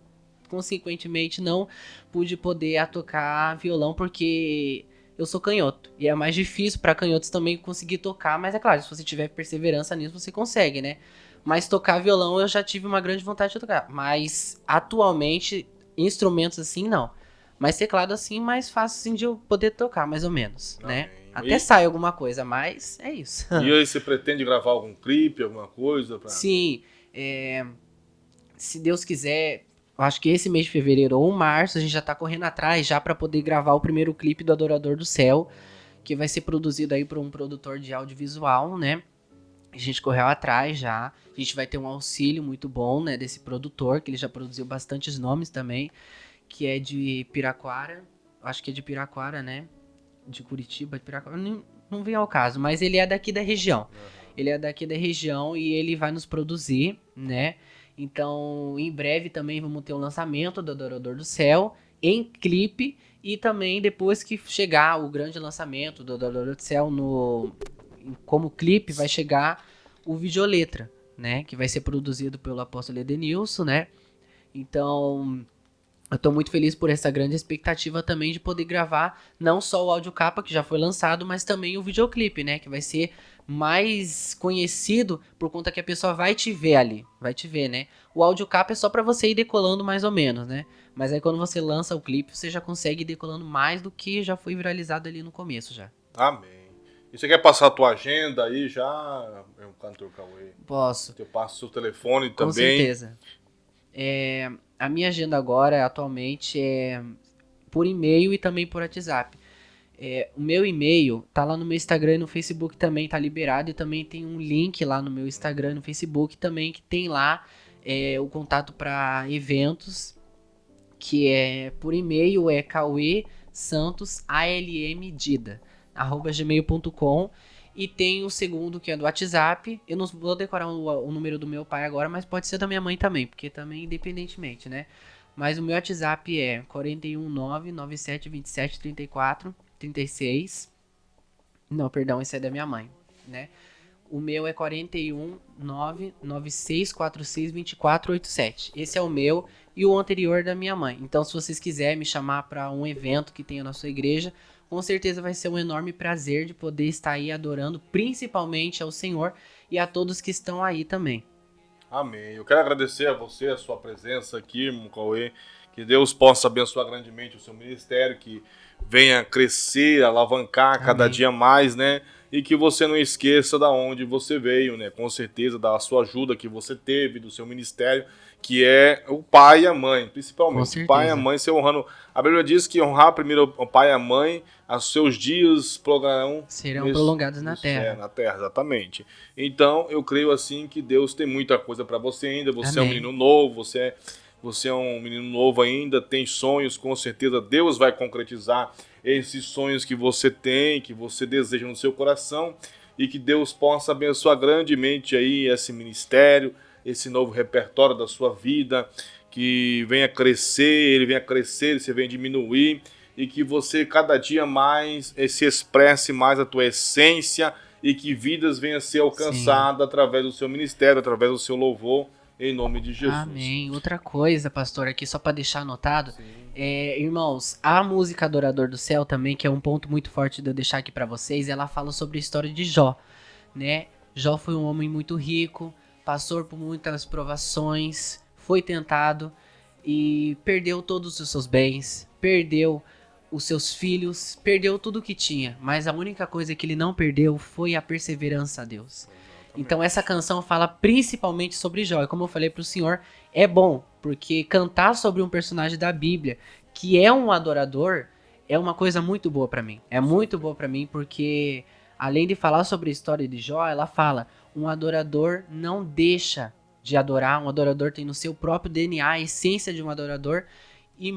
consequentemente, não pude poder tocar violão porque eu sou canhoto. E é mais difícil para canhotos também conseguir tocar, mas é claro, se você tiver perseverança nisso, você consegue, né? Mas tocar violão eu já tive uma grande vontade de tocar. Mas atualmente instrumentos assim, não. Mas teclado assim, mais fácil assim de eu poder tocar, mais ou menos, né? Amém. Até sai alguma coisa, mas é isso. E aí você pretende gravar algum clipe, alguma coisa? Sim, se Deus quiser, eu acho que esse mês de fevereiro ou março, a gente já tá correndo atrás já pra poder gravar o primeiro clipe do Adorador do Céu, que vai ser produzido aí por um produtor de audiovisual, né? A gente correu atrás já. A gente vai ter um auxílio muito bom, né, desse produtor, que ele já produziu bastantes nomes também, que é de Piraquara. Acho que é de Piraquara, né? De Curitiba, de Piraquara. Não vem ao caso, mas ele é daqui da região. Ele é daqui da região e ele vai nos produzir, né? Então, em breve também vamos ter o lançamento do Adorador do Céu em clipe. E também depois que chegar o grande lançamento do Adorador do Céu como clipe, vai chegar o videoletra, né? Que vai ser produzido pelo apóstolo Edenilson, né? Então, eu tô muito feliz por essa grande expectativa também de poder gravar não só o áudio capa que já foi lançado, mas também o videoclipe, né? Que vai ser mais conhecido por conta que a pessoa vai te ver ali, vai te ver, né? O áudio capa é só pra você ir decolando mais ou menos, né? Mas aí quando você lança o clipe, você já consegue ir decolando mais do que já foi viralizado ali no começo já. Amém. E você quer passar a tua agenda aí já, meu cantor Cauê? Posso. Eu passo o seu telefone Com também. certeza. A minha agenda agora, atualmente, é por e-mail e também por WhatsApp. O meu e-mail tá lá no meu Instagram e no Facebook também, tá liberado. E também tem um link lá no meu Instagram e no Facebook também, que tem lá o contato para eventos, que é por e-mail, é cauesantosALMdida@gmail.com. E tem o segundo, que é do WhatsApp. Eu não vou decorar o número do meu pai agora, mas pode ser da minha mãe também, porque também independentemente, né? Mas o meu WhatsApp é 41997273436. Não, perdão, esse é da minha mãe, né? O meu é 41996462487. Esse é o meu e o anterior da minha mãe. Então, se vocês quiserem me chamar para um evento que tenha na sua igreja, com certeza vai ser um enorme prazer de poder estar aí adorando, principalmente ao Senhor e a todos que estão aí também. Amém. Eu quero agradecer a você, a sua presença aqui, irmão Cauê. Que Deus possa abençoar grandemente o seu ministério, que venha crescer, alavancar cada dia mais, né? E que você não esqueça da onde você veio, né? Com certeza, da sua ajuda que você teve, do seu ministério, que é o pai e a mãe, principalmente. O pai e a mãe, você honrando. A Bíblia diz que honrar primeiro o pai e a mãe, os seus dias serão prolongados na terra. Na terra, exatamente. Então, eu creio assim que Deus tem muita coisa para você ainda. Você é um menino novo, você é um menino novo ainda, tem sonhos, com certeza Deus vai concretizar esses sonhos que você tem, que você deseja no seu coração, e que Deus possa abençoar grandemente aí esse ministério, esse novo repertório da sua vida, que venha crescer, você venha diminuir, e que você cada dia mais se expresse mais a tua essência, e que vidas venham a ser alcançadas através do seu ministério, através do seu louvor, em nome de Jesus. Amém. Outra coisa, pastor, aqui só para deixar anotado, irmãos, a música Adorador do Céu também, que é um ponto muito forte de eu deixar aqui para vocês, ela fala sobre a história de Jó, né? Jó foi um homem muito rico, passou por muitas provações, foi tentado e perdeu todos os seus bens, perdeu os seus filhos, perdeu tudo que tinha, mas a única coisa que ele não perdeu foi a perseverança a Deus. Então essa canção fala principalmente sobre Jó. E como eu falei pro senhor, é bom, porque cantar sobre um personagem da Bíblia que é um adorador é uma coisa muito boa pra mim. É muito boa pra mim porque, além de falar sobre a história de Jó, ela fala, um adorador não deixa de adorar, um adorador tem no seu próprio DNA a essência de um adorador e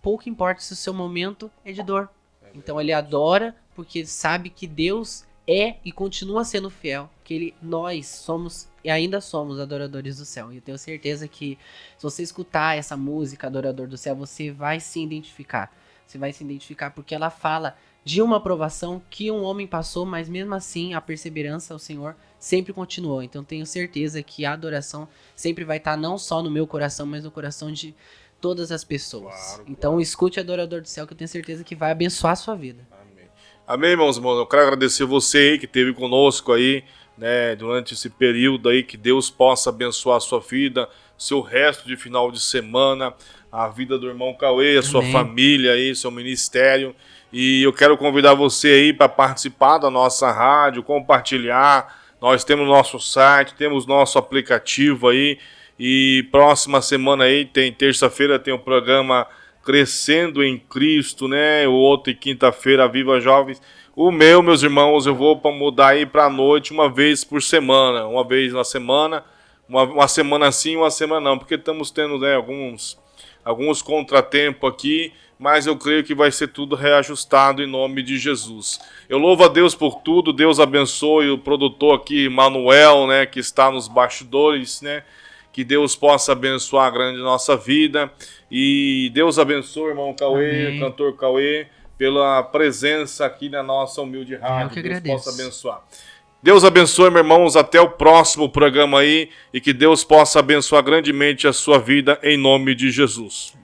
pouco importa se o seu momento é de dor. Então ele adora porque sabe que Deus é e continua sendo fiel, que nós somos e ainda somos adoradores do céu. E eu tenho certeza que se você escutar essa música Adorador do Céu, você vai se identificar. Você vai se identificar porque ela fala de uma provação que um homem passou, mas mesmo assim a perseverança ao Senhor sempre continuou. Então tenho certeza que a adoração sempre vai estar não só no meu coração, mas no coração de todas as pessoas. Claro, então escute Adorador do Céu, que eu tenho certeza que vai abençoar a sua vida. Amém, irmãos. Eu quero agradecer você aí que esteve conosco aí, né, durante esse período aí, que Deus possa abençoar a sua vida, seu resto de final de semana, a vida do irmão Cauê, a sua família aí, seu ministério. E eu quero convidar você aí para participar da nossa rádio, compartilhar. Nós temos nosso site, temos nosso aplicativo aí. E próxima semana aí, terça-feira tem o programa Crescendo em Cristo, né? O outro quinta-feira, Viva Jovens. O meu, meus irmãos, eu vou mudar aí pra noite uma vez por semana. Uma vez na semana. Uma semana sim, uma semana não. Porque estamos tendo, né, alguns contratempos aqui. Mas eu creio que vai ser tudo reajustado em nome de Jesus. Eu louvo a Deus por tudo. Deus abençoe o produtor aqui, Manuel, né? Que está nos bastidores, né? Que Deus possa abençoar a grande nossa vida. E Deus abençoe o irmão Cauê, o cantor Cauê, pela presença aqui na nossa humilde rádio. Que Deus agradeço. possa abençoar. Deus abençoe, meus irmãos, até o próximo programa aí. E que Deus possa abençoar grandemente a sua vida em nome de Jesus.